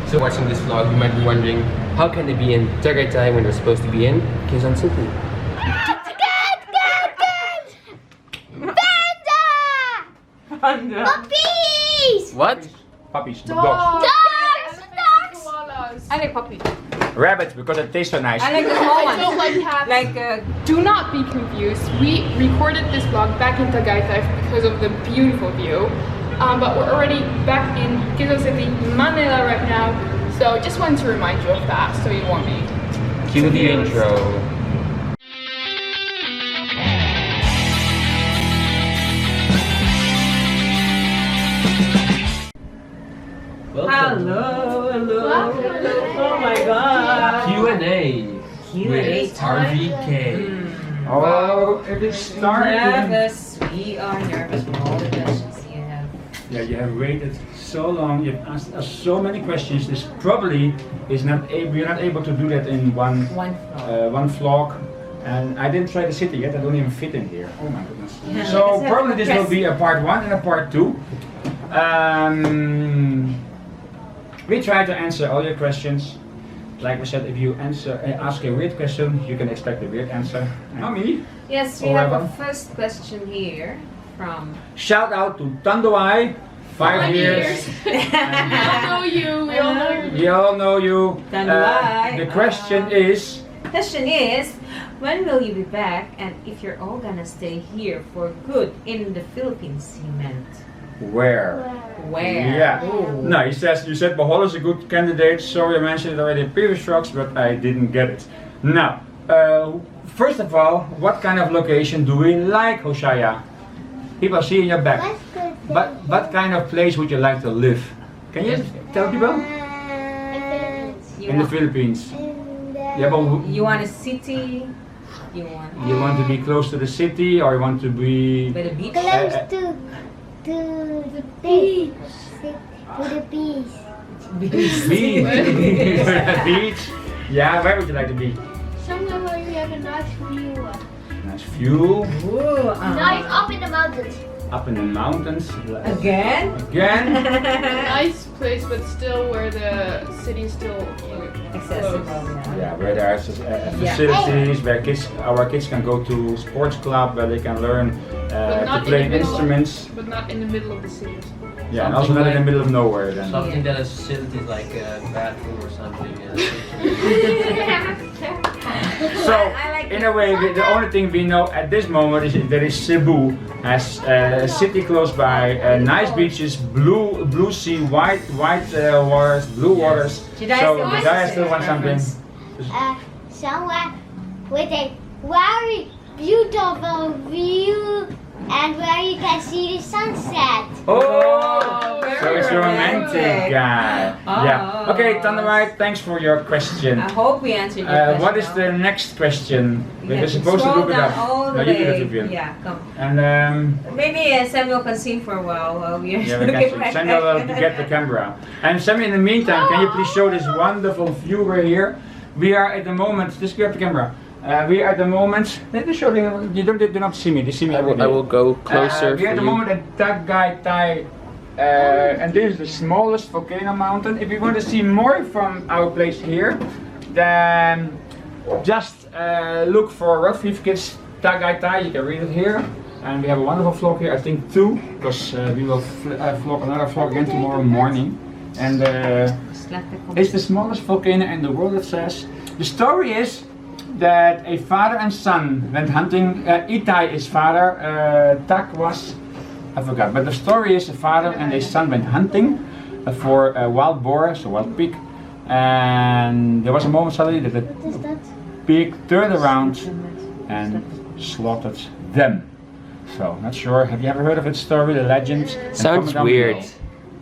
So watching this vlog, you might be wondering, how can they be in Tagaytay when they're supposed to be in Quezon City? Panda! Puppies! What? Puppies, Dogs! dogs. Dogs! I like puppy. Rabbits, because it tastes so nice. I like the small I ones. don't like cats. Like Do not be confused. We recorded this vlog back in Tagaytay because of the beautiful view. But we're already back in Quezon City, Manila right now. So just wanted to remind you of that so you won't be. Cue the intro. hello. Oh my god. Q&A Q&A with time. RVK. Oh, it is starting. Nervous. We are nervous for all the questions you have. Yeah, you have waited so long. You've asked us so many questions. This probably is not able. We're not able to do that in one vlog. And I didn't try the city yet. I don't even fit in here. Oh my goodness. Yeah, So probably this will be a part 1 and a part 2. We try to answer all your questions. Like we said, if you ask a weird question, you can expect a weird answer. Mommy? Yes, we have a first question here from... Shout out to Tandoai, 5 years. We all know you. We all know you. We all know you. Tandoai. The question is... Question is, when will you be back, and if you're all gonna stay here for good in the Philippines, he meant. Where? Where? Yeah. Ooh. No, he says, you said Bohol is a good candidate. Sorry, I mentioned it already in previous vlogs, but I didn't get it. Now, first of all, what kind of location do we like, Hoshaiah? People see in your back. But what kind of place would you like to live? Can you tell people? In the Philippines. Yeah, but You want a city? You want to be close to the city, or you want to be by the beach? Close to the beach. To the beach. beach? Beach? Yeah, where would you like to be? Somewhere where you have a nice view. Nice view. Ooh, Nice up in the mountains. Up in the mountains. Again? Again? Nice place, but still where the city is still Accessible. close. Yeah, where there's facilities, where our kids can go to sports club, where they can learn to play instruments. But not in the middle of the city. Yeah, and also not in the middle of nowhere then. Something that has facilities like a bathroom or something. So, in a way, the only thing we know at this moment is that Cebu has a city close by, nice beaches, blue sea, white waters, blue waters. Jedaiah still wants something. Somewhere with a very beautiful view and where you can see the sunset. Oh, very so it's a romantic guy. Yeah. Okay, Tandoai, thanks for your question. I hope we answered your question. What is the next question? You We're have to supposed to scroll look it down up. all the No, you do way. it, Vivian. Yeah, come. And Maybe Samuel can sing for a while we are yeah, we looking can back. Samuel will get the camera. And Sammy, in the meantime, can you please show this wonderful view we're here? We are at the moment. Just grab the camera. We are at the moment. Let me show you. You do not see me. They see me. I will go closer We are at the moment at Tagaytay, and this is the smallest volcano mountain. If you want to see more from our place here, then just look for RodVivKids Tagaytay. You can read it here. And we have a wonderful vlog here, I think 2, because we will vlog another vlog again tomorrow morning. And it's the smallest volcano in the world, it says. The story is that a father and son went hunting. Itai is father, Tak was, I forgot. But the story is a father and a son went hunting for a wild boar, so wild pig. And there was a moment suddenly that the pig turned around and slaughtered them. So, not sure. Have you ever heard of its story, the legend? Sounds weird.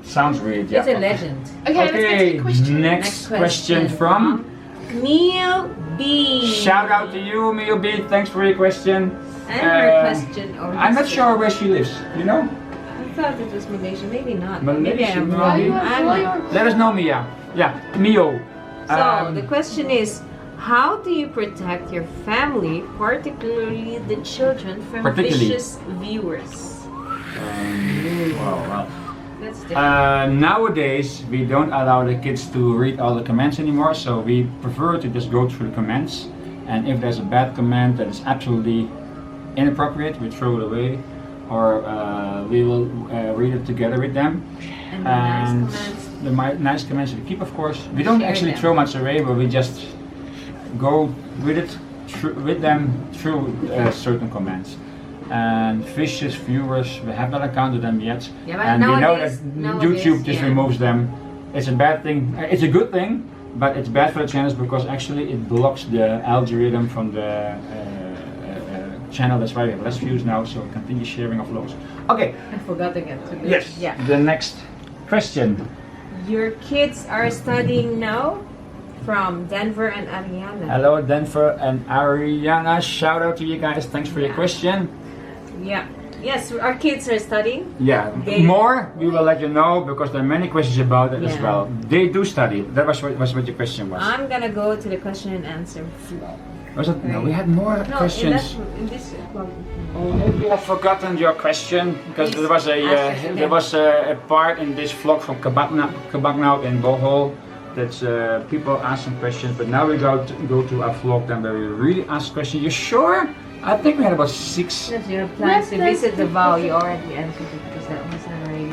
Sounds weird, yeah. It's a legend. Okay, let's get to the question. Next question from Mio B. Shout out to you, Mio B. Thanks for your question. And her question. I'm not sure where she lives. You know? I thought it was Malaysia. Maybe not. Malaysia, Maybe I'm maybe. wrong. I'm not. Let us know, Mia. Yeah, Mio. So the question is, how do you protect your family, particularly the children, from vicious viewers? Well, That's different. Nowadays, we don't allow the kids to read all the comments anymore, so we prefer to just go through the comments. And if there's a bad comment that is absolutely inappropriate, we throw it away, or we will read it together with them. And the Nice comments we keep, of course. We don't Share actually them. throw much away, but we just go with it with them through certain comments. And vicious viewers, we have not encountered them yet, Yeah, but and we know that nowadays, YouTube just yeah. removes them. It's a bad thing. It's a good thing, but it's bad for the channels because actually it blocks the algorithm from the channel. That's why we have less views now. So continue sharing of vlogs. Okay. I forgot again. Yes. Yeah. The next question. Your kids are studying now from Denver and Ariana. Hello, Denver and Ariana. Shout out to you guys. Thanks for your question. Yeah. Yes, our kids are studying. Yeah, more we will let you know because there are many questions about it as Yeah. well. They do study. That was what your question was. I'm gonna go to the question and answer vlog. Was it? No, we had more No, questions. in this vlog. We have forgotten your question because there was a part in this vlog from Kabaknaut in Bohol that people ask some questions, but now we go to a vlog then where we really ask questions. You sure? I think we had about 6. Yes, you have plans to visit the vow. You already answered it because that was already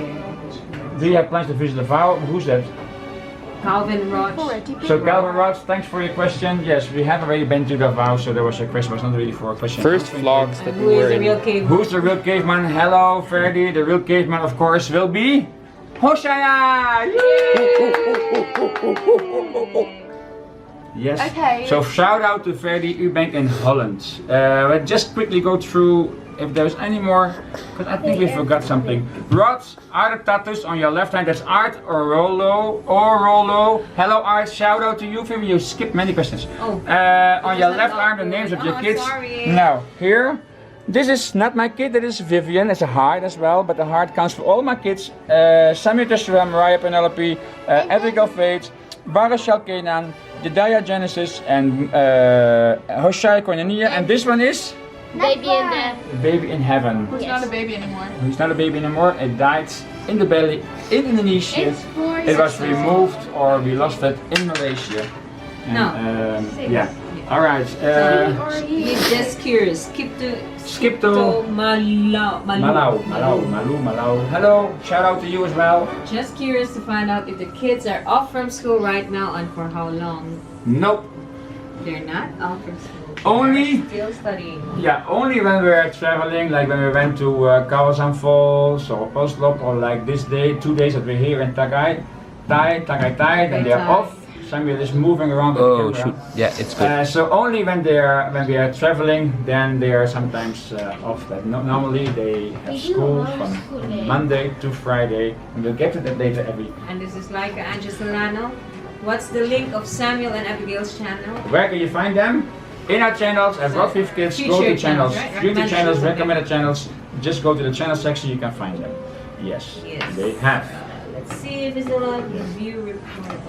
Do you have plans to visit the vow? Who's that? Calvin Roach. So Calvin Roach, thanks for your question. Yes, we have already been to the vow, so there was a question, was not really for a question. First vlogs that we Who is were the in. real caveman? Who's the real caveman? Hello, Ferdy. The real caveman, of course, will be Hoshaiah! Yes. Okay. So shout out to Ferdy Ubank in Holland. We'll just quickly go through if there's any more, because I think we forgot something. Rod, are the tattoos on your left hand? That's Art or Rollo. Hello Art, shout out to you. Maybe you skipped many questions. Oh. On your left arm, the names of your Oh, kids. sorry. Now, here. This is not my kid, that is Vivian, it's a heart as well, but the heart counts for all my kids. Samuel Teshua, Moriah-Penelope, Avigaile-Faith, Baruchel-Kenan, Jedaiah-Jenesis, and Hoshaiah-Conaniah, and this one is? Baby in the. Baby in heaven. Who's not a baby anymore? He's not a baby anymore, it died in the belly in Indonesia. It was removed or we lost it in Malaysia. And, No. yeah. Alright. He's just curious. Skip to Malau. Hello, shout out to you as well. Just curious to find out if the kids are off from school right now and for how long. Nope. They're not off from school. Only- They're still studying. Yeah, only when we're traveling, like when we went to Kawasan Falls or Oslo, or like this day, 2 days that we're here in Tagaytay, then they're off. Samuel is moving around with the Oh camera. shoot! Yeah, it's good. So only when we are traveling, then they are sometimes off. But normally they have school from Monday to Friday, and we'll get to that later every. And this is like Angel Solano. What's the link of Samuel and Abigail's channel? Where can you find them? In our channels at RodVivKids. Go to Featured channels, channels, right? future channels, Recommended. recommended channels. Just go to the channel section, you can find them. Yes, Yes. they have. Let's see if it's a review report.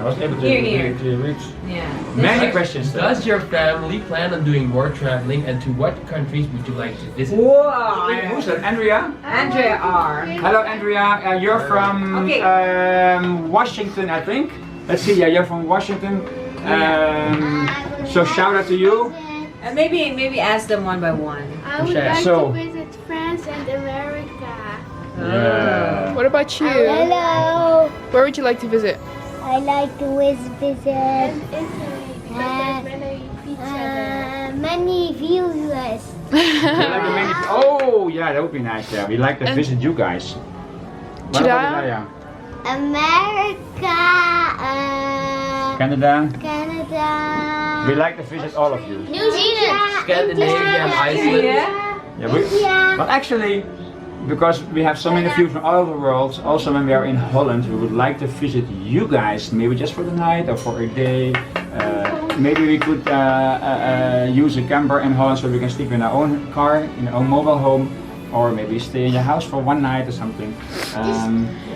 I was able to Here. reach Yeah. many questions. though. Does your family plan on doing more traveling, and to what countries would you like to visit? Whoa! Who's that? Andrea? Andrea R. Hello, Andrea. You're from Okay. Washington, I think. Let's see. Yeah, you're from Washington. So shout out to you. And maybe ask them one by one. I would Okay, like so- to visit France and America. Yeah. What about you? Hello. Where would you like to visit? I like to visit Italy because there's many pizza there. many viewers. Oh, yeah, that would be nice. Yeah, we like to And- visit you guys. What Jedaiah? about Jedaiah? America, Canada. Canada, We like to visit all of you. New Zealand, Scandinavia and Iceland. Yeah, but actually, because we have so many views from all over the world, also when we are in Holland, we would like to visit you guys, maybe just for the night or for a day. Maybe we could use a camper in Holland so we can sleep in our own car, in our own mobile home, or maybe stay in your house for one night or something.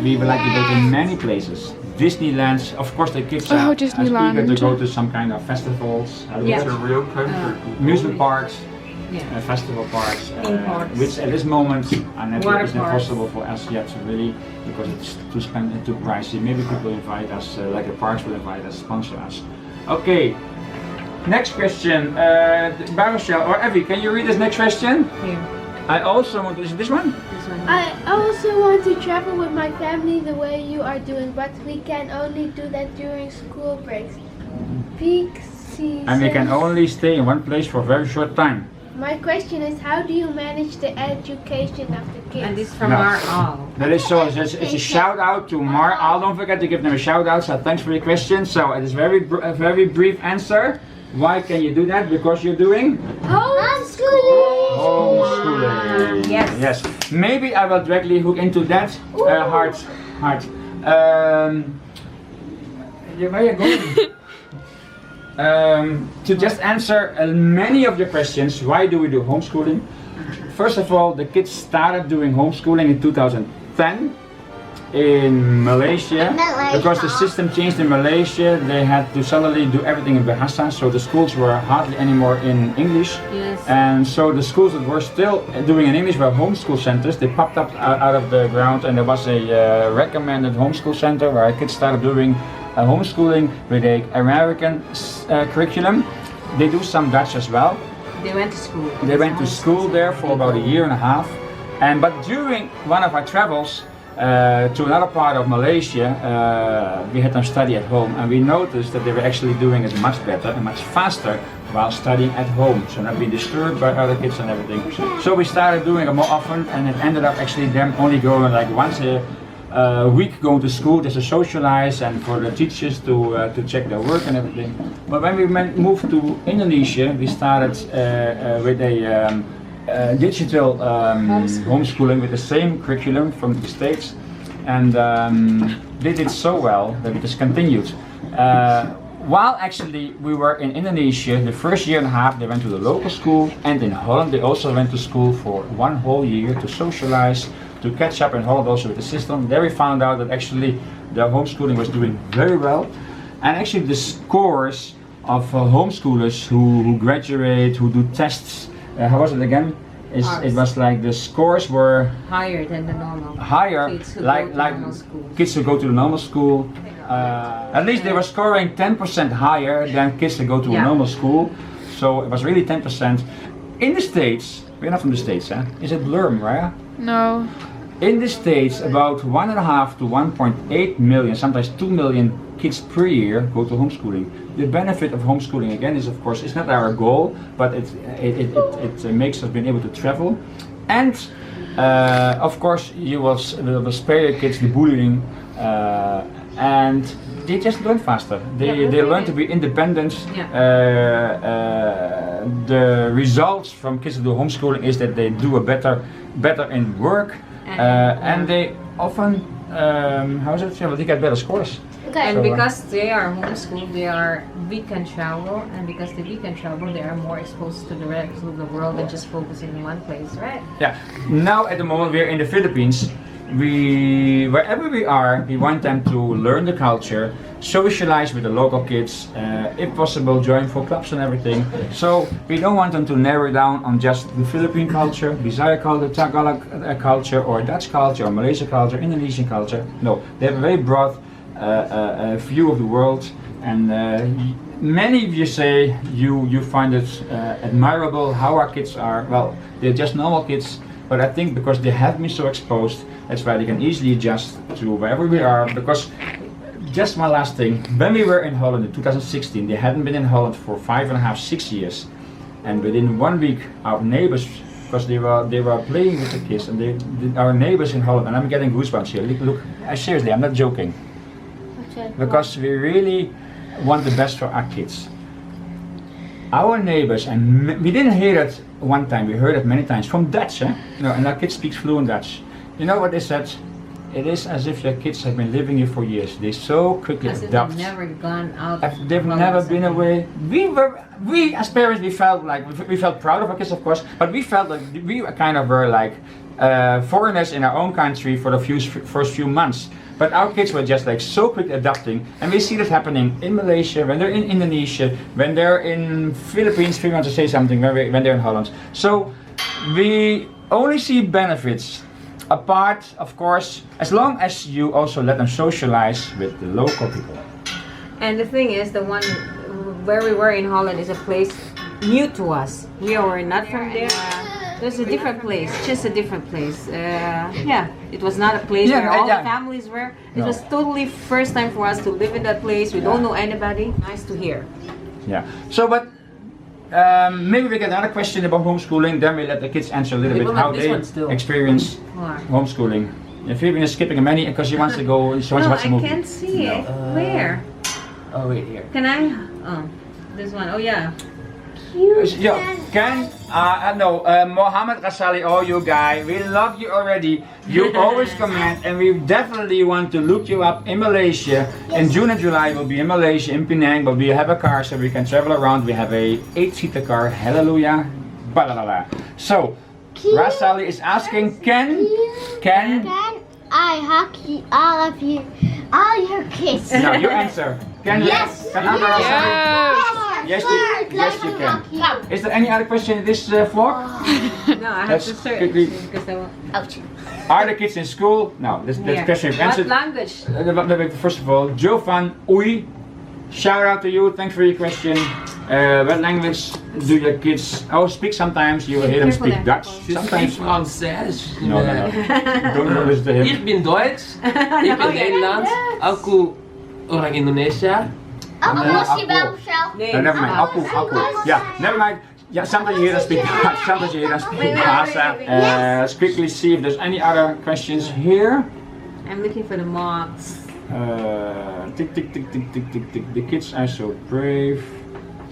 We would like to go to many places. Disneyland, of course the kids are eager Disneyland. to go to some kind of festivals, Yeah. It's a real country. amusement parks. festival parks, Theme parks. which at this moment Water is not parks. possible for us yet, really, because it's too pricey. Maybe people invite us, like the parks will invite us, sponsor us. Okay. Next question, Baruchel or Evie, can you read this next question? Here, I also want to, is it this one? this one. I also want to travel with my family the way you are doing, but we can only do that during school breaks. Peak season. And we can only stay in one place for a very short time. My question is, how do you manage the education of the kids? And this from No. Maral. That is so, it's a shout out to Mar. Don't forget to give them a shout out, so thanks for your question. So it is a very brief answer. Why can you do that? Because you're doing Homeschooling. homeschooling. Yes. Maybe I will directly hook into that. Heart. Where are you going? To just answer many of your questions, why do we do homeschooling? First of all, the kids started doing homeschooling in 2010 in Malaysia. Because the system changed in Malaysia. They had to suddenly do everything in Bahasa, so the schools were hardly anymore in English. Yes. And so the schools that were still doing in English were homeschool centers. They popped up out of the ground, and there was a recommended homeschool center where kids started doing homeschooling with a American curriculum. They do some Dutch as well. They went to school. They went to school there for about a year and a half. But during one of our travels to another part of Malaysia, we had them study at home, and we noticed that they were actually doing it much better and much faster while studying at home, so not being disturbed by other kids and everything. So we started doing it more often, and it ended up actually them only going like once a week going to school just to socialize and for the teachers to check their work and everything. But when we moved to Indonesia, we started with a digital homeschooling with the same curriculum from the States, and they did so well that we just continued. While actually we were in Indonesia, the first year and a half they went to the local school, and in Holland they also went to school for one whole year to socialize, to catch up in Holland also with the system. There we found out that actually the homeschooling was doing very well, and actually the scores of homeschoolers who graduate, who do tests, how was it again? It was like the scores were Higher than the normal. higher, Kids who like go to normal schools. kids who go to the normal school. At least they were scoring 10% higher than kids that go to a normal school. So it was really 10%. In the States, we're not from the States, huh? Is it blur, Mariah? No. In the States, about 1.5 to 1.8 million, sometimes 2 million kids per year go to homeschooling. The benefit of homeschooling again is, of course, it's not our goal, but it makes us being able to travel, and of course you will spare your kids the bullying, and they just learn faster. They learn to be independent. The results from kids who do homeschooling is that they do a better in work, and they often they get better scores. And So, because they are homeschooled, we can travel, and because we can travel, they are more exposed to the rest of the world than just focusing in one place, right? Yeah. Now at the moment we're in the Philippines. Wherever we are, we want them to learn the culture, socialize with the local kids, if possible join for clubs and everything. So we don't want them to narrow down on just the Philippine culture, Bisaya culture, Tagalog culture, or Dutch culture, or Malaysian culture, Indonesian culture. No, they have a very broad view of the world, and many of you say you find it admirable how our kids are. Well, they're just normal kids, but I think because they have been so exposed, that's why they can easily adjust to wherever we are. Because just one last thing, when we were in Holland in 2016, they hadn't been in Holland for 5.5, 6 years, and within 1 week our neighbors, because they were playing with the kids, and our neighbors in Holland, and I'm getting goosebumps here. Look, seriously, I'm not joking. Because we really want the best for our kids. Our neighbors, and we didn't hear it one time, we heard it many times from Dutch, and our kids speak fluent Dutch. You know what they said? It is as if your kids have been living here for years. They so quickly As if adapt. they've never gone out. They've never been away. We as parents, we felt proud of our kids, of course, but we felt like we kind of were like foreigners in our own country for the first few months. But our kids were just like so quick adapting, and we see that happening in Malaysia, when they're in Indonesia, when they're in Philippines. If you want to say something, when they're in Holland. So we only see benefits. Apart, of course, as long as you also let them socialize with the local people. And the thing is, the one where we were in Holland is a place new to us. We were not from there. It was a different place, just a different place. Yeah, it was not a place where all the families were. It was totally first time for us to live in that place. We don't know anybody. Nice to hear. Yeah. So, but maybe we get another question about homeschooling. Then we let the kids answer a little bit how they experience homeschooling. And Phoebe is skipping many because she wants to go. She wants to watch a movie. I can't see it. Where? Oh, wait, here. Can I? Oh, this one. Oh yeah. Mohammed Rasali, oh you guys, we love you already. You always comment, and we definitely want to look you up in Malaysia. In June and July we'll be in Malaysia, in Penang, but we have a car so we can travel around. We have a 8-seater car, hallelujah, balalala. So, Rasali is asking, can I hug all of you, all your kids? No, you answer. Can Yes. Can answer Rasali? Yes, you can. Is there any other question in this vlog? No, I have Let's to search quickly- because I want. Ouch. Are the kids in school? No, that's question you've answered. What language? First of all, Joe van Oei, shout out to you. Thanks for your question. What language do your kids speak? Sometimes you will hear them speak Dutch. Sometimes. Franses. No. Don't listen to him. Ik ben Duits. Ik ben Nederlands. Aku orang Indonesia. Mostly Baruchel. No, never mind. Aku. Yeah, never mind. Yeah, sometimes you hear them speak Dutch. Sometimes you hear them speak Bahasa. Let's quickly see if there's any other questions here. I'm looking for the marks. Tick. The kids are so brave.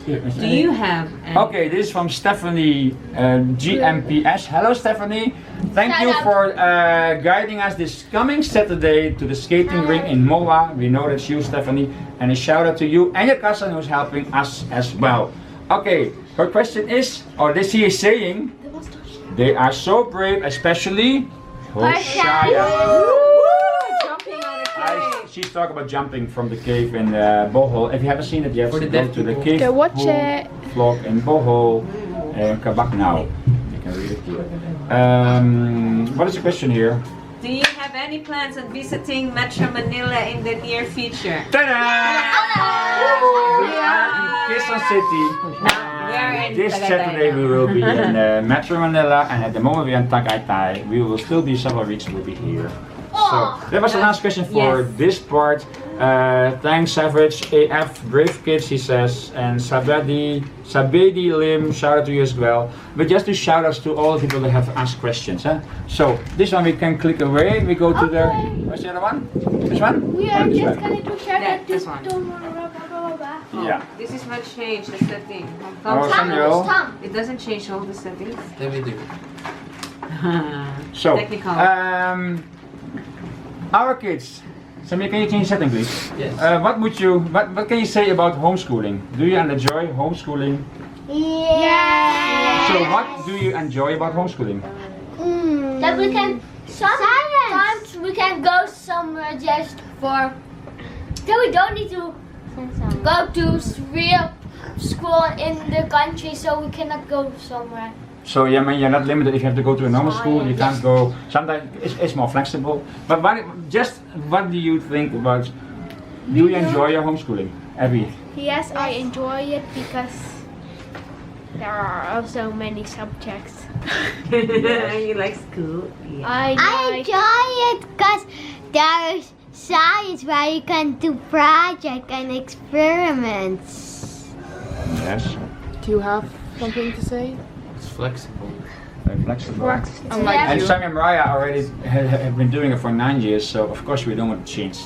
Do you have? Okay, this is from Stephanie GMPS. Hello Stephanie, thank you for guiding us this coming Saturday to the skating ring in Moa. We know that's you, Stephanie, and a shout out to you and your cousin who's helping us as well. Okay, her question is, or this he is saying, they are so brave, especially Hoshaiah. She's talking about jumping from the cave in Bohol. If you haven't seen it yet, go to the cave vlog in Bohol and come back now. You can read it here. What is the question here? Do you have any plans on visiting Metro Manila in the near future? Ta-da! We are in Quezon City. This Saturday we will be in Metro Manila, and at the moment we are in Tagaytay. We will still be several weeks. We'll be here. So that was the last question for this part. Thanks Savage AF Brave Kids, he says, and Sabedi Lim, shout out to you as well. But just to shout outs to all the people that have asked questions. So this one we can click away. We go to the what's the other one? This one? We are just going to shout out this one. Yeah. This is not changed the setting. Samuel. It doesn't change all the settings. Let me do. So technical. Our kids. Samir, can you change setting, please? Yes. What can you say about homeschooling? Do you enjoy homeschooling? Yeah. So what do you enjoy about homeschooling? That we can sometimes we can go somewhere just for. So we don't need to go to real school in the country, so we cannot go somewhere. So yeah, man, you're not limited if you have to go to a normal school. You can't go. Sometimes it's more flexible. But what do you think about? Do you enjoy your homeschooling, Abby? Yes, I enjoy it because there are also many subjects. You like school? Yeah. I enjoy it because there's science where you can do projects and experiments. Yes. Do you have something to say? It's flexible. Very flexible. Unlike And you. Sam and Mariah already have been doing it for 9 years, so of course we don't want to change.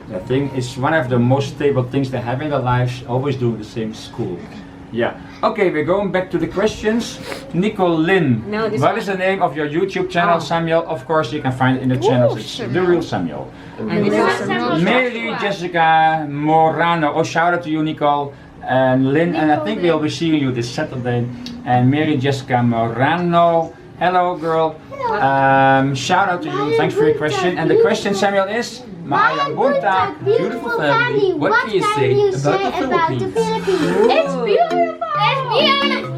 The thing is one of the most stable things they have in their lives, always doing the same school. Yeah. Okay, we're going back to the questions. Nicole Lynn, No, this what one. is the name of your YouTube channel, Samuel? Of course you can find it in the channels. It's The Real Samuel. And this is Mary Jessica Morano. Oh, shout out to you, Nicole. And Lynn, and I think we'll be seeing you this Saturday. And Mary Jessica Morano. Hello, girl. Shout out to you. Thanks for your question. And the question, Samuel, is Maya Bunta, beautiful family. What can you say about the Philippines? It's beautiful. It's beautiful.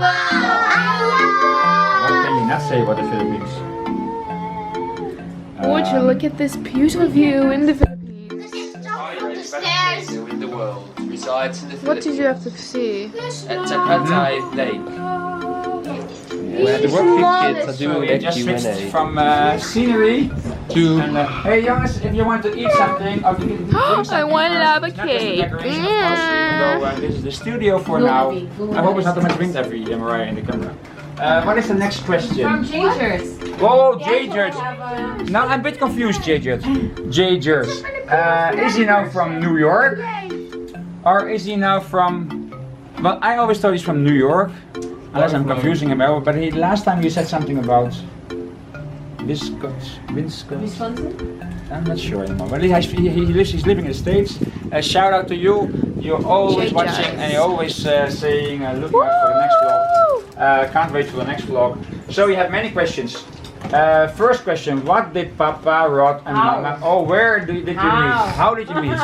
What can you not say about the Philippines? Would you look at this beautiful view in the Philippines? The stairs. In the world resides in the What did Philippines. you have to see? At Jedaiah Lake. Where The RodVivKids are So doing we their just switched Q&A. from scenery To and hey Jonas, if you want to eat something or to drink something, I want first, lava it's not just a cake. decoration, of course, even though this is the studio for now. I hope it's not too much wind every Moriah in the camera. What is the next question? From Gingers. Oh, J-Jers. Now I'm a bit confused, J-Jers. J-Jers. Is he now from New York? Or is he now from... Well, I always thought he's from New York. Unless I'm confusing him over. But last time you said something about... Wisconsin? I'm not sure anymore. But he's living in the States. Shout out to you. You're always J-Jers. watching and you're always saying, looking out for the next vlog. Can't wait for the next vlog. So you have many questions. First question, what did Papa, Rod and Mama, where did you meet? How did you meet?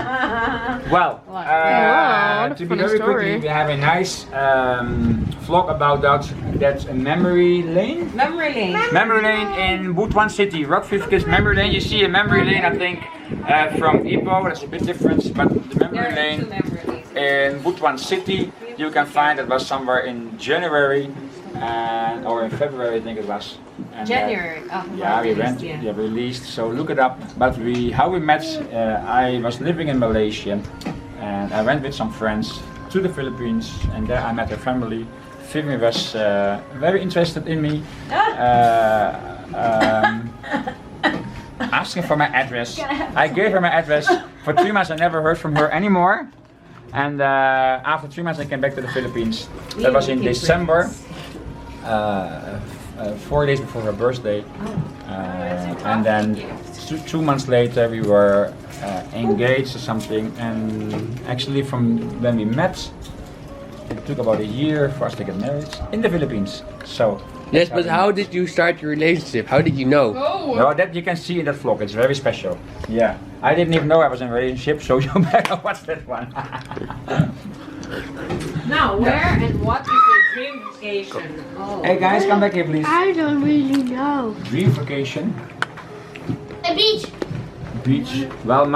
Well, Wow, what a to be funny very story. quickly, we have a nice vlog about that. That's a memory lane. Memory lane. Memory lane in Butuan City, RodVivKids memory lane. You see a memory lane, I think, from Ipoh. That's a bit different, but the memory lane in Butuan City, you can find it was somewhere in January or in February, I think it was. And, January. yeah, we went. Yeah, released. So look it up. But how we met? I was living in Malaysia, and I went with some friends to the Philippines, and there I met a family. Family was very interested in me, asking for my address. I gave her my address. For 3 months, I never heard from her anymore. And after 3 months, I came back to the Philippines. That was in December. 4 days before her birthday, and then 2 months later we were engaged or something, and actually from when we met it took about a year for us to get married in the Philippines. So Yes, but how did you start your relationship? How did you know? no, that you can see in that vlog. It's very special. Yeah, I didn't even know I was in a relationship, so you better watch that one. Now, where and what is your dream vacation? Hey guys, come back here please. I don't really know. Dream vacation. The beach. Beach. Well,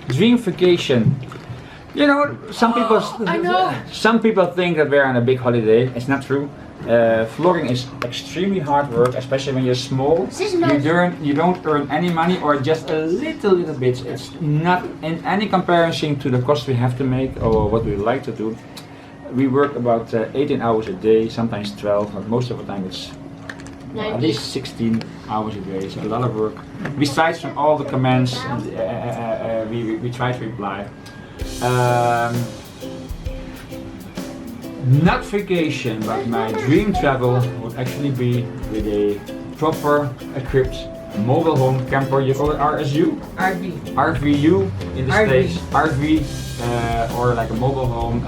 dream vacation. You know, some people think that we're on a big holiday. It's not true. Vlogging is extremely hard work, especially when you're small. You don't earn any money or just a little bit. It's not in any comparison to the cost we have to make or what we like to do. We work about 18 hours a day, sometimes 12, but most of the time it's at least 16 hours a day. It's a lot of work. Besides from all the comments, we try to reply. Not vacation, but my dream travel would actually be with a proper equipped mobile home camper. You call it RSU? RVU in the States. RV or like a mobile home,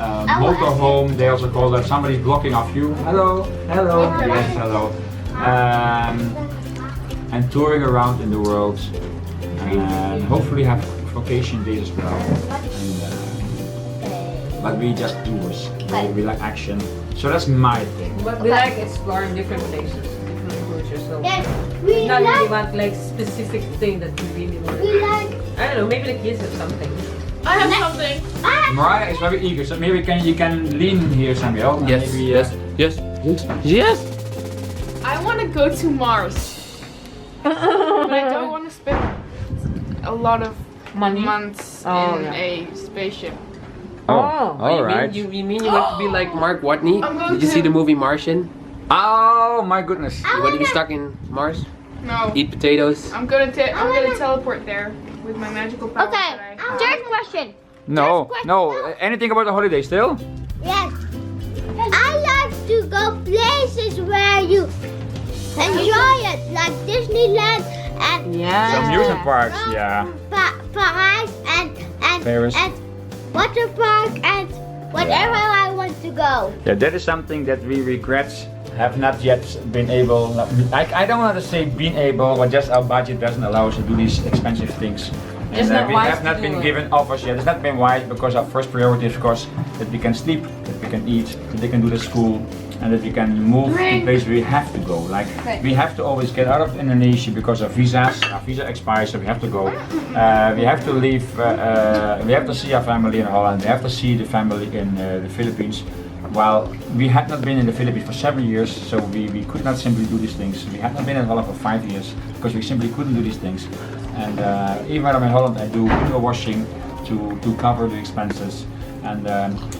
motorhome. They also call that. Somebody's blocking off you. Hello, hello, yes, hello. And touring around in the world, and hopefully have vacation days as well. But we just doers. We like action. So that's my thing. But we like exploring different places, different cultures. So Yes, we not really like. want like specific thing that we really want. We like. I don't know. Maybe the kids have something. I have something. Mariah is very eager, so maybe you can lean here, Samuel. and Yes, maybe, yes. Yes. I want to go to Mars, but I don't want to spend a lot of months in a spaceship. Alright. You mean you want to be like Mark Watney? I'm going Did you see to- the movie Martian? Oh my goodness. You want to be stuck in Mars? No, Eat potatoes? I'm gonna teleport there with my magical powers. Okay. that I- Third question. No, anything about the holiday still? Yes. I like to go places where you enjoy it, like Disneyland and Some amusement parks, yeah. Paris and Paris. and water park and whatever I want to go. Yeah, that is something that we regret have not yet been able, I don't want to say been able, but just our budget doesn't allow us to do these expensive things. It's And not we wise have to not do been it. given offers yet. It's not been wise because our first priority is, of course, that we can sleep, that we can eat, that we can do the school, and that we can move to the place we have to go. Like we have to always get out of Indonesia because of visas. Our visa expires, so we have to go. We have to leave. We have to see our family in Holland. We have to see the family in the Philippines. While we had not been in the Philippines for 7 years, so we could not simply do these things. We had not been in Holland for 5 years because we simply couldn't do these things. And even when I'm in Holland, I do window washing to cover the expenses. And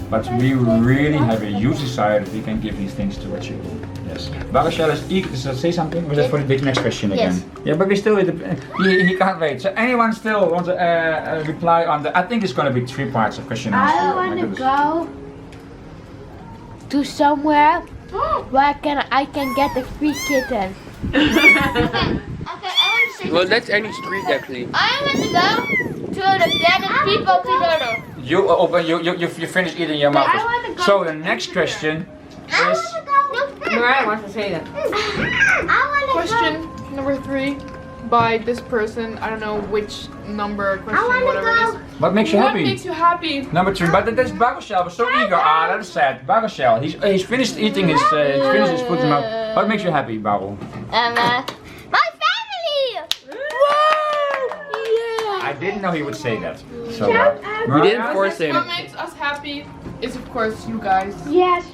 but we really have a huge desire that we can give these things to our children. Yes. Baruchel is eager to say something. Was that for the next question again? Yes. Yeah, but we still he can't wait. So anyone still want to reply on the? I think it's going to be 3 parts of question answer. I Oh my want to goodness. go to somewhere where I can get a free kitten. Okay, I want to say. Well, that's any street actually. I want to go to the planet people together. You open. You finished eating your mouth. I wanna go So to the next Jupiter. question I is. want to go. Mariah wants to say that. I want to Question number 3 by this person. I don't know which number question, wanna whatever it is. What makes you What happy? makes you happy? Number 2, but that's Baruchel was so eager. Ah, that is sad. Baruchel, he's finished eating his food in his mouth. What makes you happy, Baru? My family. I didn't know he would say that. So We didn't force him. What makes us happy is, of course, you guys. Yes.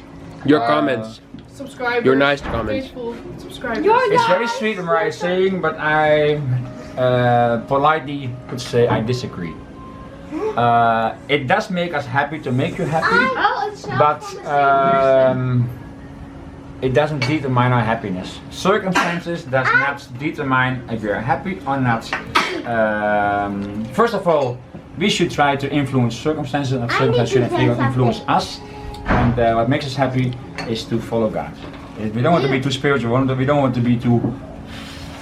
Your comments. Subscribers. Your nice comments. Faithful subscribers. It's very sweet what Mariah is saying, but I politely could say I disagree. It does make us happy to make you happy, Oh, it's so but it doesn't determine our happiness. Circumstances does not determine if we are happy or not. First of all, we should try to influence circumstances, and circumstances shouldn't influence us. And what makes us happy is to follow God. We don't want to be too spiritual, we don't want to be too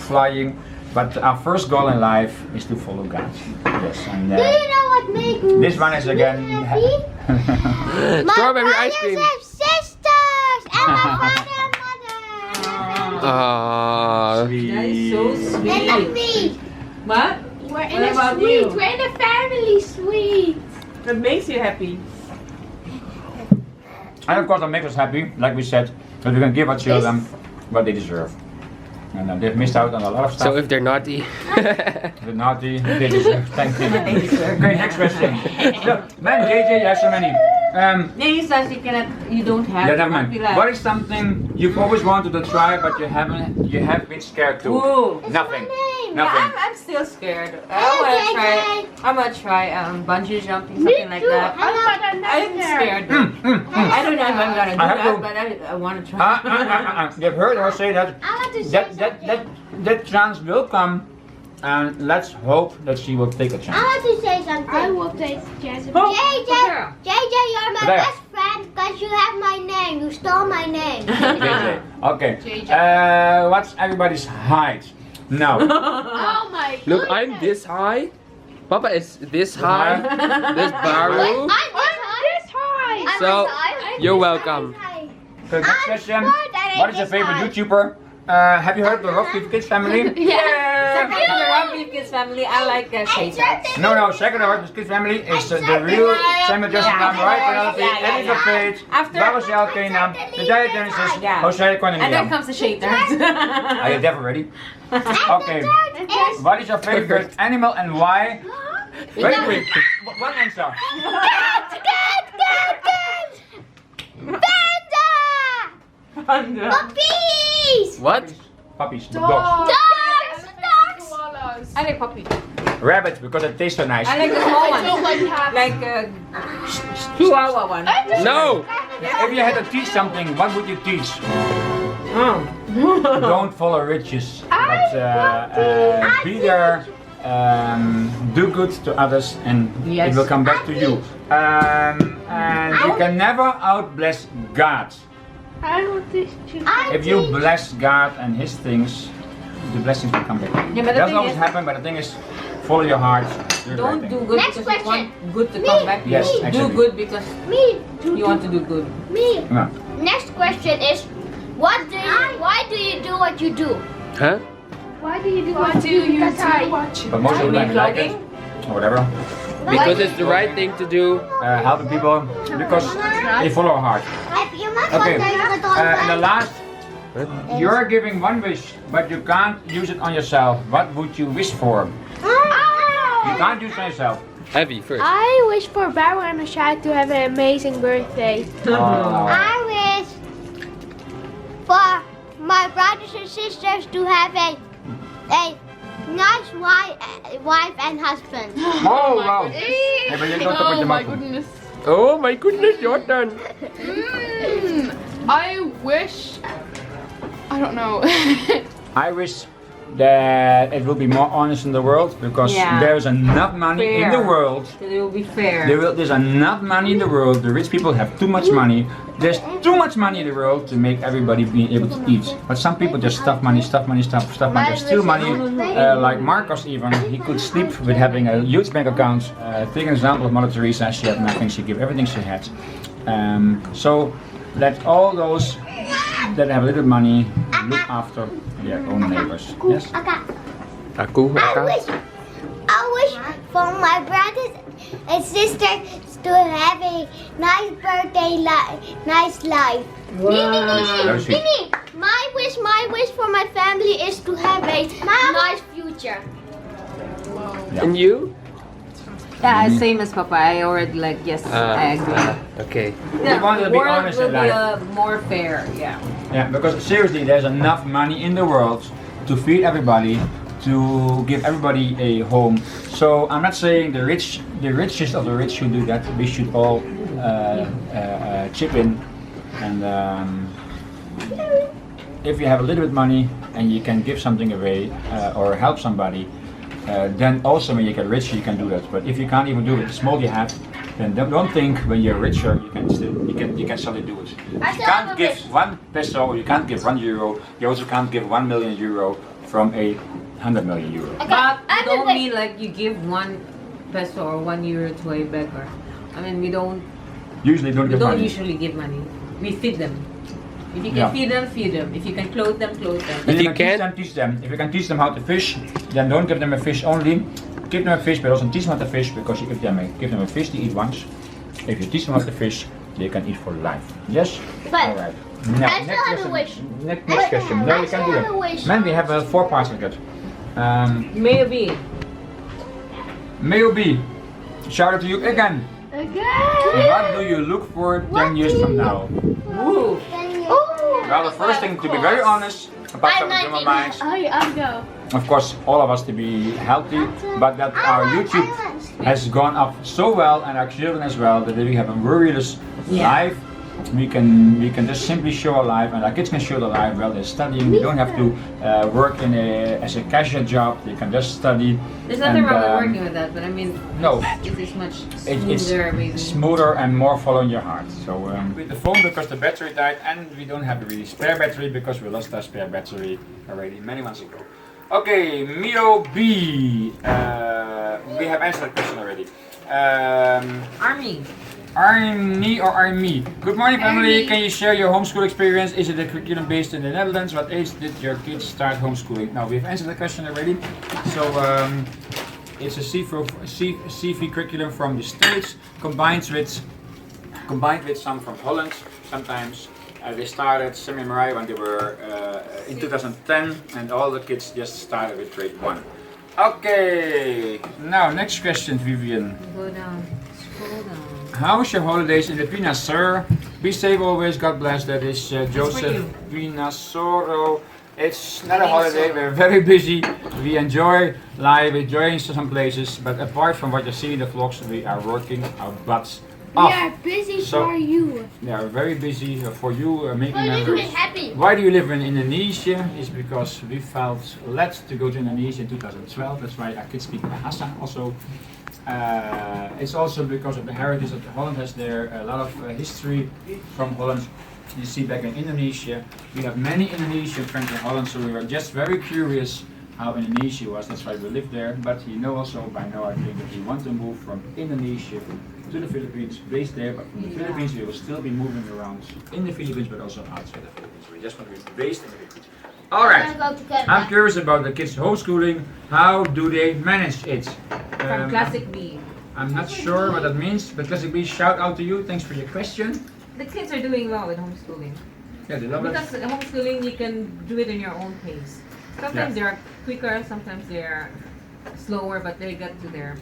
flying, but our first goal in life is to follow God. Yes, and Do you know what makes me this one is again. happy? My Strawberry ice brothers cream. have sisters and my father and mother. Ah. That is so They love sweet. me. What? We're in What a about suite. you? We're in a family suite. What makes you happy? And of course, that makes us happy, like we said, that we can give our children what they deserve. And they've missed out on a lot of stuff. So if they're naughty. They're naughty, they deserve. Thank you. Okay, next question. Man, JJ, you have so many. Yeah, he says you don't have. Yeah, never mind. Be like- What is something you've always wanted to try, but you have been scared to? Ooh. Nothing. name. Nothing. I'm still scared. I Okay, wanna try. I'm gonna try bungee jumping, something like that. I'm scared. I don't know if I'm gonna do I have that, to- but I want to try. You've heard her say that. I want to say That chance will come, and let's hope that she will take a I chance. want to say something. I will take Jasmine. Oh, JJ, Sarah. JJ, you're my Jedaiah. best friend because you have my name. You stole my name. JJ. Okay. JJ. What's everybody's height? No. Oh my god. Look, I'm this high. Papa is this high. This Baru. I'm this high. So, you're welcome. Okay, next question. What is your favorite YouTuber? Have you heard of the RodVivKids family? Second to the RodVivKids family, I like Satan. No, second RodVivKids family is the real Samuel Justin, Moriah-Penelope, Avigaile-Faith, After- Baruchel-Kenan, Jedaiah-Jenesis, Yeah. Hoshaiah-Conaniah. And then comes the Satan. Are you deaf already? Okay. What is your favorite animal and why? Very quick. One answer. Puppies! What? Puppies, dogs. Koalas. I like puppy. Rabbits, because it tastes so nice. I like the small I don't ones. like cats. Like Chihuahua one. No. If you had to teach something, what would you teach? Don't follow riches, but be there, do good to others, and Yes. it will come back to you. And you can never outbless God. I will teach you. If you bless God and His things, the blessings will come back. Yeah, but the Doesn't thing always is- happen, but the thing is, follow your heart. Do the right Don't thing. do good Next because you question. want good to come back to Yes, you. Do actually. good because Me. you want to do good. Me. No. Next question is, Why do you do what you do? Huh? Why do you do What what do you That's right. do? What you But most of the time, I like it, or whatever. Because it's the right thing to do. Helping people because they follow our heart. Okay, and the last, you're giving one wish, but you can't use it on yourself. What would you wish for? You can't use it on yourself. Evie first. I wish for Baruchel and Hoshaiah to have an amazing birthday. I wish for my brothers and sisters to have a nice wife and husband. Oh, wow. Hey, but you don't talk with Oh your my mouth. goodness. Oh my goodness, your turn. I wish. I don't know. I wish that it will be more honest in the world because Yeah. there's enough money in the Fair. world. That it will be fair. There's enough money in the world. The rich people have too much money. There's too much money in the world to make everybody be able to eat. But some people just stuff money, stuff money, steal money. Like Marcos even, he could sleep with having a huge bank account. Take an example of Mother Teresa, she had nothing, she gave everything she had. So let all those that have a little money look after their own neighbors. Yes? Aku, I wish for my brothers and sisters to have a nice birthday, nice life. Very sweet. Nini, my wish for my family is to have a nice future. And you? Yeah, same as Papa. I already like, yes, I agree. Okay. Yeah, wanted to the be world honest will in be life. more fair, yeah. Yeah, because seriously, there's enough money in the world to feed everybody, to give everybody a home. So I'm not saying the richest of the rich should do that. We should all chip in, and if you have a little bit money and you can give something away or help somebody, then also when you get rich you can do that. But if you can't even do it, the small you have, then don't think when you're richer you can suddenly do it. You can't give 1 peso, you can't give €1. You also can't give €1 million from a 100 million euro. But you don't mean like you give 1 peso or €1 to a beggar. I mean, we don't Usually don't give money. usually give money. We feed them. If you can Yeah. feed them, feed them. If you can clothe them, clothe them. If you you can can- teach them. If you can teach them how to fish, then don't give them a fish only. Give them a fish, but also teach them how to fish, because if you give them a fish, they eat once. If you teach them how to fish, they can eat for life. Yes? But Alright. Now, I still have a wish. Next question. No, you can't do still have a wish. that. Man, we have 4 parts of it. Maybe. Mail B. Shout out to you again. Again. What do you look for 10 years from now? Ooh. Well, the first thing, to be very honest, apart from I'm human 19. minds, I'll go. of course, all of us to be healthy, but that our YouTube has gone up so well, and our children as well, that we have a worryless life. We can just simply show our life, and our kids can show their life while they're studying. They don't have to work as a casual job. They can just study. There's nothing and, wrong with working with that, but I mean, No. it is much It's smoother, maybe. smoother and more following your heart. So with the phone, because the battery died, and we don't have a really spare battery because we lost our spare battery already many months ago. Okay, Mio B. We have answered the question already. Army. Army or Army. Good morning, family. Can you share your homeschool experience? Is it a curriculum based in the Netherlands? What age did your kids start homeschooling? Now, we've answered the question already. So, it's a CV curriculum from the States combined with some from Holland. Sometimes they started Sammy and Moriah when they were in 2010, and all the kids just started with grade 1. Okay. Now, next question, Vivian. Go down. Scroll down. How was your holidays in the Philippines, sir? Be safe always, God bless. That is Joseph Vinasoro. It's not a holiday, we're very busy. We enjoy life, enjoying some places, but apart from what you see in the vlogs, we are working our butts off. We are busy So- for you. We are very busy for you, making Oh, you members. be happy. Why do you live in Indonesia? Is because we felt led to go to Indonesia in 2012. That's why our kids speak Bahasa also. It's also because of the heritage that Holland has there, a lot of history from Holland. You see back in Indonesia, we have many Indonesian friends in Holland, so we were just very curious how Indonesia was. That's why we lived there. But you know also by now, I think, that we want to move from Indonesia to the Philippines, based there, but from the Philippines we will still be moving around in the Philippines, but also outside the Philippines. We just want to be based in the Philippines. Alright, I'm curious about the kids' homeschooling. How do they manage it? From Classic B. I'm not sure what that means, but Classic B, shout out to you. Thanks for your question. The kids are doing well with homeschooling. Yeah, they love it. Because homeschooling, you can do it in your own pace. Sometimes Yeah. they're quicker, sometimes they're slower, but they get to their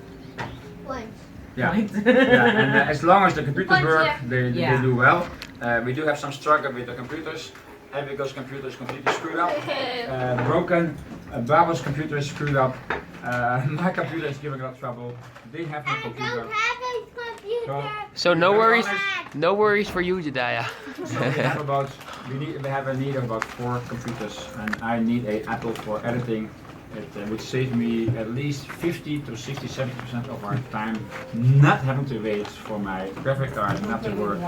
Points. Yeah. point. Yeah, and as long as the computers work, Yeah. they Yeah. do well. We do have some struggle with the computers. Abigail's computer is completely screwed up, broken. Babel's computer is screwed up. My computer is giving a lot of trouble. They have no computer. So no worries for you, Jedaiah. So we have a need of about 4 computers, and I need a Apple for editing. It would save me at least 50 to 60, 70% of our time not having to wait for my graphic card, not to work,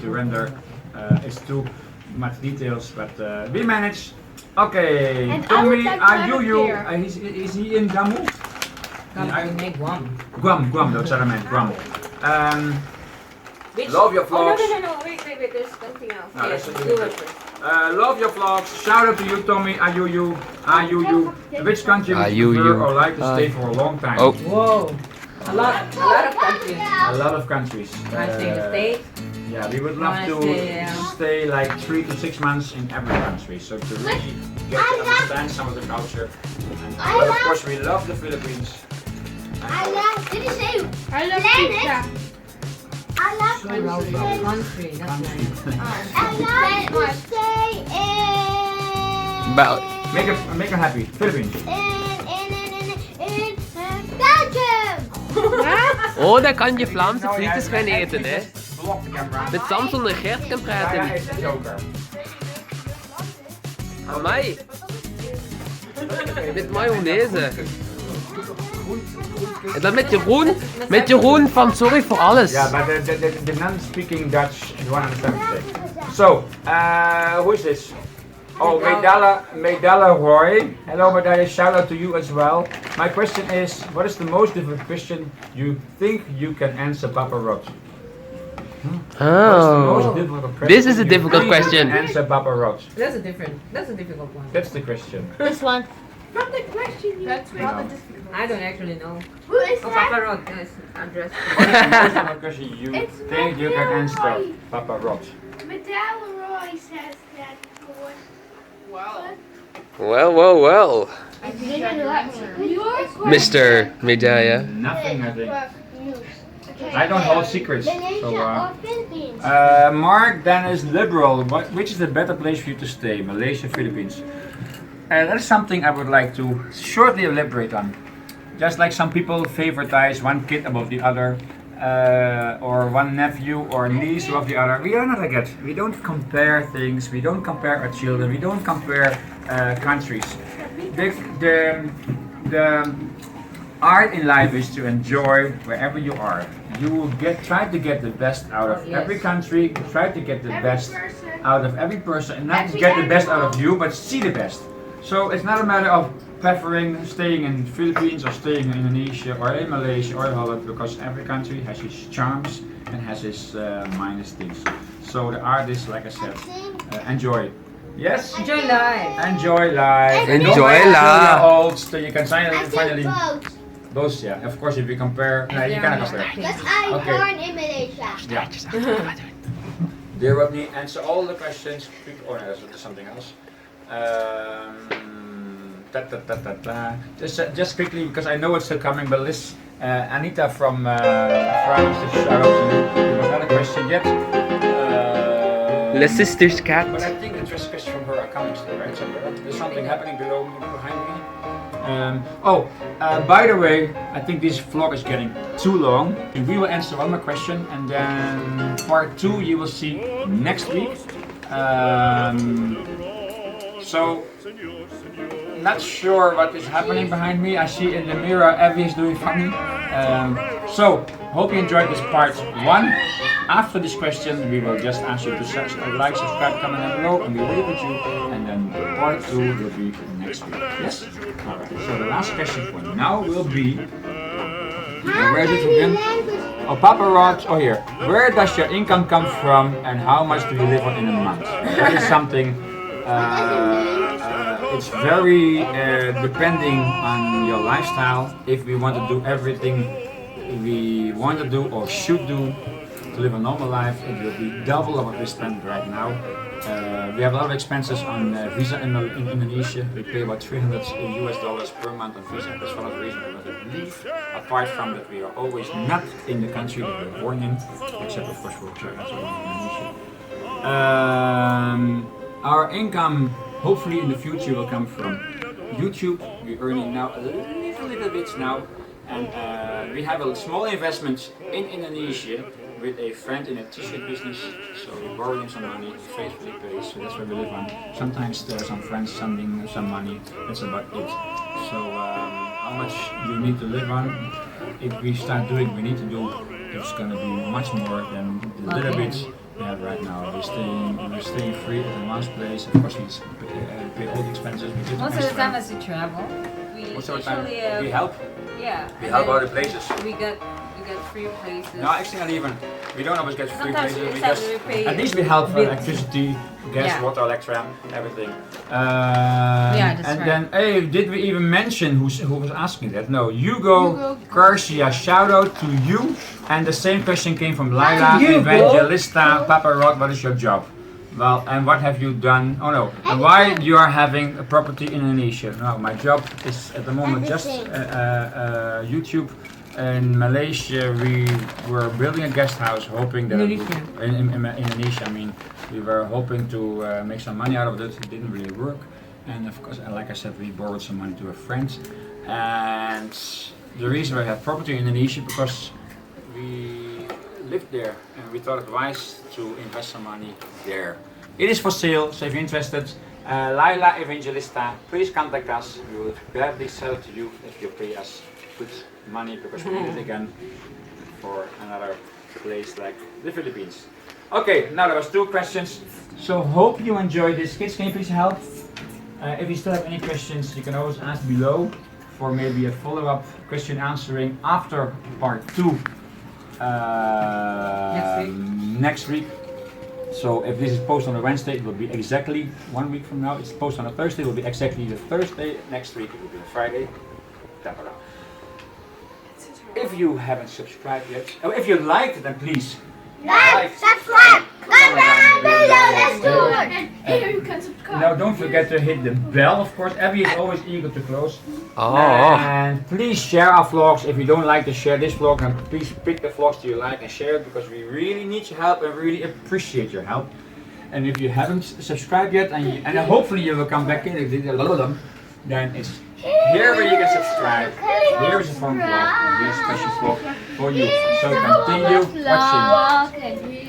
to render. It's too much details, but we manage. Okay, And I Tommy, would like to have a you? beer. Is he in Damu? I make Guam. Guam, that's what I meant, Guam. Which? Love your Oh, vlogs. no, wait, there's something else. No, Yes, that's do it first. Love your vlogs. Shout out to you, Tommy. Ayuyu. Which country would you Ayuyu. prefer or like to stay for a long time? Oh. Whoa. A lot of countries. A lot of countries. You want to stay in the States? Yeah, we would love to stay like 3 to 6 months in every country, so to really get to understand some of the culture. But of course, we love the Philippines. Did you say I love planet? pizza. I love to Country, that's nice. I love to stay in But Make her happy. Philippines. in Belgium. oh, daar kan je Vlaamse frietjes gaan jij eten, hè? Blok de camera. Met Samson en Gert kan Ja, praten. jij eet de joker. Amai. Met mayonaise. En dan met Jeroen van Sorry voor alles. Yeah, but the non-speaking Dutch don't understand it. So, who is this? Oh, Medalla Roy. Hello, Medalla. Shout out to you as well. My question is, what is the most difficult question you think you can answer, Papa Rod? Oh. This is a difficult question. Answer, Papa Rod. That's a difficult one. That's the question. This one. Not the question you That's No. rather difficult. I don't actually know. Who is Oh, that? Papa Rod, yes, address. What is the most difficult question you It's think you can Medalla answer, Roy. Papa Rod? Medalla Roy says that for Well. I think I know the answer. Mr. Jedaiah. Nothing, I think. News. I don't hold secrets. Malaysia So, or Philippines? Mark Dennis Liberal, which is the better place for you to stay, Malaysia, Philippines? That is something I would like to shortly elaborate on. Just like some people favoritize one kid above the other, or one nephew or niece above the other. We are not like that. We don't compare things. We don't compare our children. We don't compare countries. The art in life is to enjoy wherever you are. You will try to get the best out of every country. Try to get the best out of every person, and not get the best out of you, but see the best. So it's not a matter of preferring staying in the Philippines or staying in Indonesia or in Malaysia or in Holland, because every country has its charms and has its minus things. So the art is, like I said, enjoy. Yes? Enjoy life. Enjoy life. Enjoy Don't wait till life. you're old, so you can I finally. think both. Both, yeah. Of course, if you compare, no, you cannot compare. Because I'm Okay. born in Malaysia. Yeah. Dear Rodney, answer all the questions. Oh, no, that's something else. Just quickly, because I know it's still coming, but Liz, Anita from France, shout out to you. There was not a question yet. Le Sister's Cat. But I think the questions from her are coming still, right? Somewhere. There's something happening below me, behind me. By the way, I think this vlog is getting too long. We will answer one more question, and then part 2 you will see next week. So, not sure what is happening behind me. I see in the mirror Evie is doing funny. So, hope you enjoyed this part 1. After this question, we will just ask you to like, subscribe, comment down below, and we will leave with you. And then part 2 will be next week. Yes? Alright, so the last question for now will be... where is it again? Oh, Papa Rod, oh here. Where does your income come from and how much do you live on in a month? That is something, it's very depending on your lifestyle. If we want to do everything we want to do or should do to live a normal life, it will be double of what we spend right now. We have a lot of expenses on visa in Indonesia. We pay about $300 US per month on visa. That's one of the reasons we want to leave. Apart from that, we are always not in the country that we were born in, except of course for parents in Indonesia. Our income, hopefully in the future, will come from YouTube. We're earning now a little bit now, and we have a small investment in Indonesia with a friend in a t-shirt business, so we borrow him some money, he faithfully pays, so that's where we live on. Sometimes there are some friends sending some money, that's about it. So how much do we need to live on? If we start doing what we need to do, it's going to be much more than the little bit we have right now. We're staying free at the mom's place, of course we pay all the expenses. We Most of the time as we travel, we we help. Yeah. We help other places. We get free places. No, actually not even. We don't always get free Sometimes places. we just, pay at least we help for bills. electricity, gas, Yeah. water, electra, everything. That's and right. then, hey, did we even mention who was asking that? No, Hugo Garcia, shout out to you. And the same question came from Laila Evangelista. Papa Rod, what is your job? Well, and what have you done? Oh no, and why you are having a property in Indonesia? No, my job is at the moment just YouTube. In Malaysia, we were building a guest house, hoping that in Indonesia, I mean, we were hoping to make some money out of it. It didn't really work, and of course, like I said, we borrowed some money to a friend. And the reason we have property in Indonesia because we lived there, and we thought it wise to invest some money there. It is for sale, so if you're interested, Laila Evangelista, please contact us. We will gladly sell it to you if you pay us good money, because we need it again for another place like the Philippines. Okay, now there was 2 questions. So hope you enjoyed this. Kids, can you please help? If you still have any questions, you can always ask below for maybe a follow-up question answering after part 2 next week. So if this is posted on a Wednesday, it will be exactly 1 week from now. It's posted on a Thursday, it will be exactly the Thursday. Next week it will be a Friday. If you haven't subscribed yet, or if you liked it, then please Like, subscribe, comment below, let's do it. Here you can subscribe. Now don't forget to hit the bell, of course. Abby is always eager to close. Oh. And please share our vlogs. If you don't like to share this vlog, then please pick the vlogs you like and share it, because we really need your help and really appreciate your help. And if you haven't subscribed yet, and hopefully you will come back in, then it's here where you can subscribe. Here is a fun vlog, and here's a special vlog for you. So continue watching.